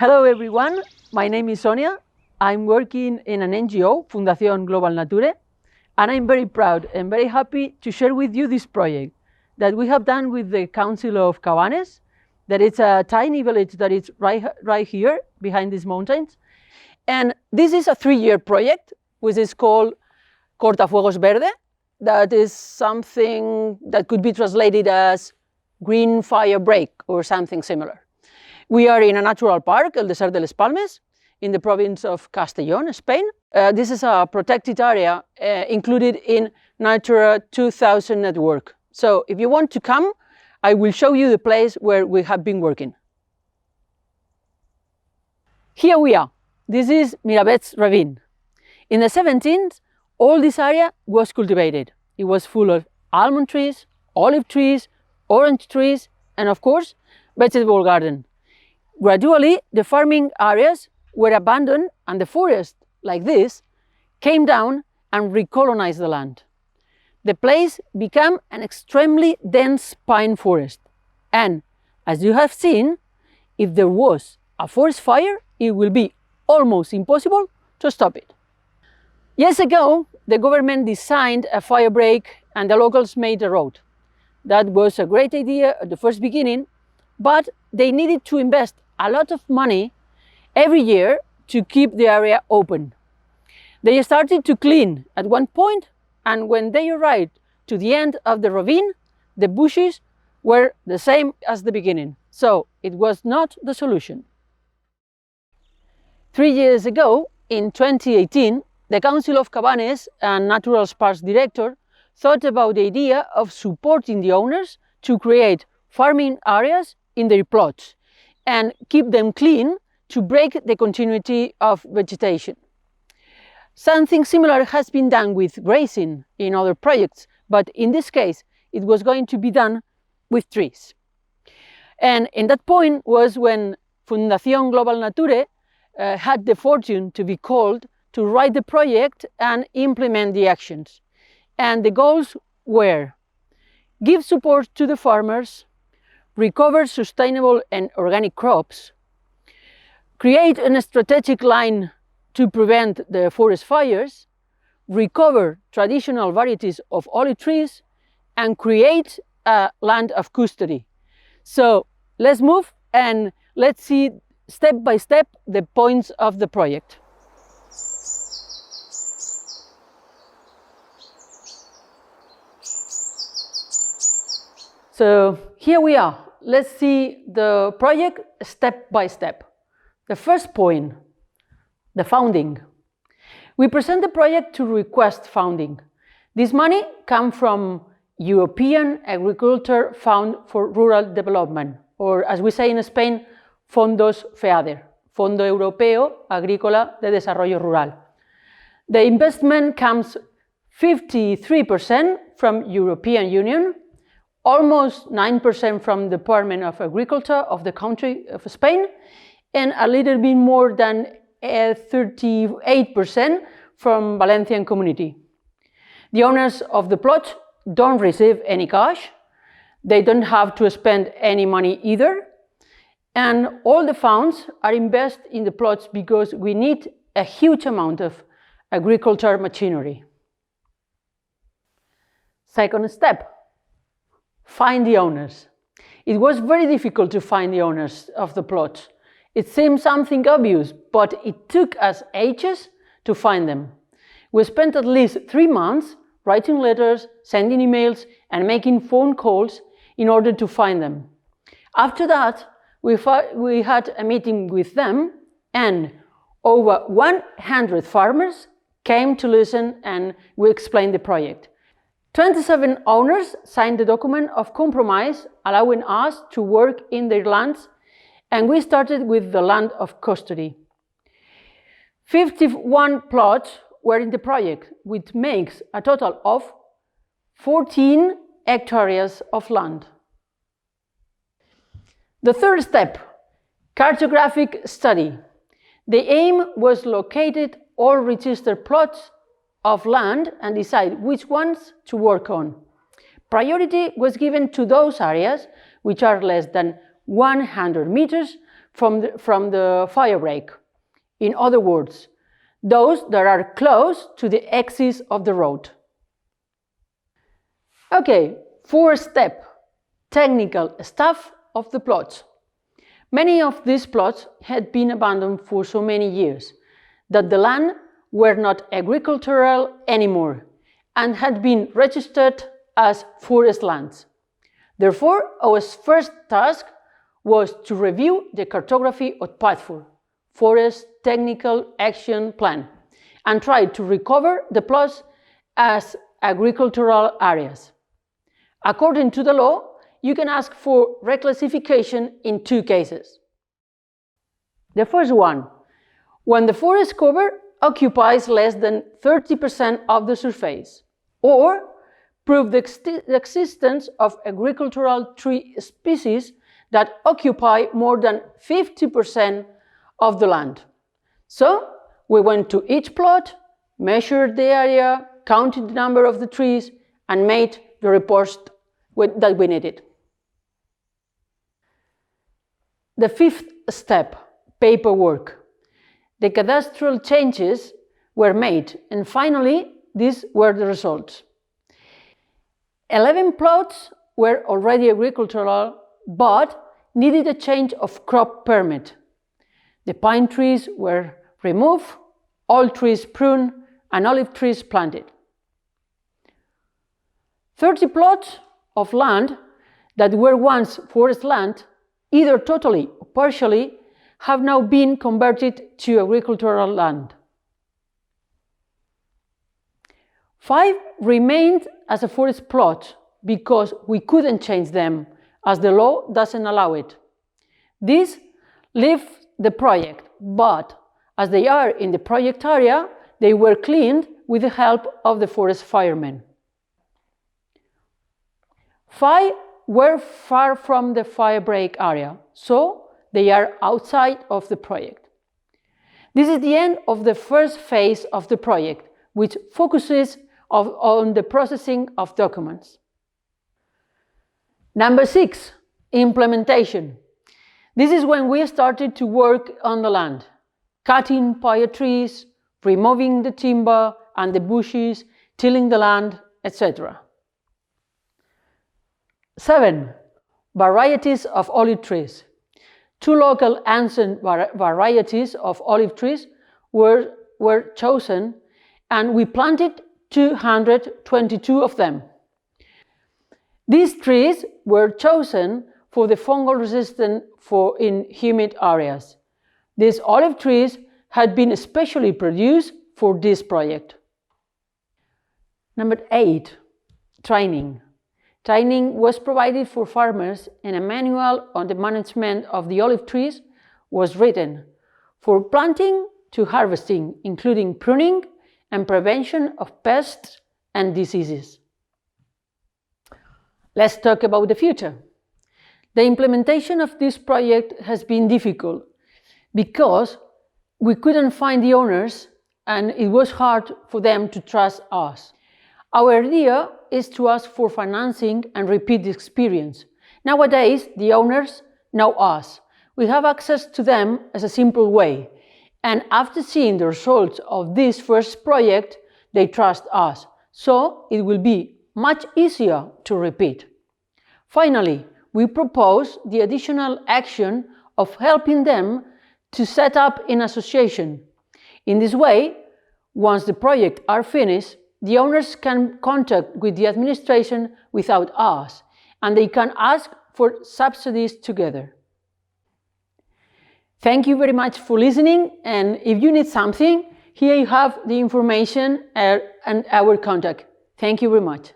Hello everyone, my name is Sonia. I'm working in an NGO, Fundación Global Nature, and I'm very proud and very happy to share with you this project that we have done with the Council of Cabanes, that it's a tiny village that is right here behind these mountains. And this is a 3-year project, which is called Cortafuegos Verde. That is something that could be translated as green fire break or something similar. We are in a natural park, El Desert de Las Palmas, in the province of Castellón, Spain. This is a protected area included in Natura 2000 network. So if you want to come, I will show you the place where we have been working. Here we are. This is Miravet's ravine. In the 17th, all this area was cultivated. It was full of almond trees, olive trees, orange trees, and of course, vegetable garden. Gradually, the farming areas were abandoned and the forest, like this, came down and recolonized the land. The place became an extremely dense pine forest. And, as you have seen, if there was a forest fire, it will be almost impossible to stop it. Years ago, the government designed a fire break and the locals made a road. That was a great idea at the first beginning, but they needed to invest a lot of money every year to keep the area open. They started to clean at one point, and when they arrived to the end of the ravine, the bushes were the same as the beginning. So it was not the solution. 3 years ago, in 2018, the Council of Cabanes and Natural Parks Director thought about the idea of supporting the owners to create farming areas in their plots and keep them clean to break the continuity of vegetation. Something similar has been done with grazing in other projects, but in this case, it was going to be done with trees. And in that point was when Fundación Global Nature had the fortune to be called to write the project and implement the actions. And the goals were: give support to the farmers, recover sustainable and organic crops, create a strategic line to prevent the forest fires, recover traditional varieties of olive trees, and create a land of custody. So let's move and let's see step by step the points of the project. So here we are. Let's see the project step by step. The first point, the funding. We present the project to request funding. This money comes from European Agriculture Fund for Rural Development, or as we say in Spain, Fondos FEADER, Fondo Europeo Agrícola de Desarrollo Rural. The investment comes 53% from European Union, almost 9% from the Department of Agriculture of the country of Spain, and a little bit more than 38% from Valencian community. The owners of the plot don't receive any cash. They don't have to spend any money either. And all the funds are invested in the plots because we need a huge amount of agriculture machinery. Second step, find the owners. It was very difficult to find the owners of the plots. It seemed something obvious, but it took us ages to find them. We spent at least 3 months writing letters, sending emails, and making phone calls in order to find them. After that, we had a meeting with them, and over 100 farmers came to listen, and we explained the project. 27 owners signed the document of compromise, allowing us to work in their lands, and we started with the land of custody. 51 plots were in the project, which makes a total of 14 hectares of land. The third step, cartographic study. The aim was locate all registered plots of land and decide which ones to work on. Priority was given to those areas which are less than 100 meters from the fire break. In other words, those that are close to the axis of the road. Okay, fourth step, technical stuff of the plots. Many of these plots had been abandoned for so many years that the land were not agricultural anymore and had been registered as forest lands. Therefore, our first task was to review the cartography of PATFOR, Forest Technical Action Plan, and try to recover the plots as agricultural areas. According to the law, you can ask for reclassification in two cases. The first one, when the forest cover occupies less than 30% of the surface, or prove the existence of agricultural tree species that occupy more than 50% of the land. So, we went to each plot, measured the area, counted the number of the trees, and made the reports that we needed. The fifth step, paperwork. The cadastral changes were made, and finally, these were the results. 11 plots were already agricultural, but needed a change of crop permit. The pine trees were removed, all trees pruned, and olive trees planted. 30 plots of land that were once forest land, either totally or partially, have now been converted to agricultural land. 5 remained as a forest plot because we couldn't change them, as the law doesn't allow it. These leave the project, but as they are in the project area, they were cleaned with the help of the forest firemen. 5 were far from the fire break area, so they are outside of the project. This is the end of the first phase of the project, which focuses on the processing of documents. Number 6, implementation. This is when we started to work on the land, cutting pine trees, removing the timber and the bushes, tilling the land, etc. 7. Varieties of olive trees. 2 local ancient varieties of olive trees were chosen, and we planted 222 of them. These trees were chosen for the fungal resistance in humid areas. These olive trees had been specially produced for this project. Number 8, training. Training was provided for farmers, and a manual on the management of the olive trees was written, for planting to harvesting, including pruning and prevention of pests and diseases. Let's talk about the future. The implementation of this project has been difficult because we couldn't find the owners and it was hard for them to trust us. Our idea is to ask for financing and repeat the experience. Nowadays, the owners know us. We have access to them as a simple way. And after seeing the results of this first project, they trust us. So it will be much easier to repeat. Finally, we propose the additional action of helping them to set up an association. In this way, once the project are finished, the owners can contact with the administration without us, and they can ask for subsidies together. Thank you very much for listening, and if you need something, here you have the information and our contact. Thank you very much.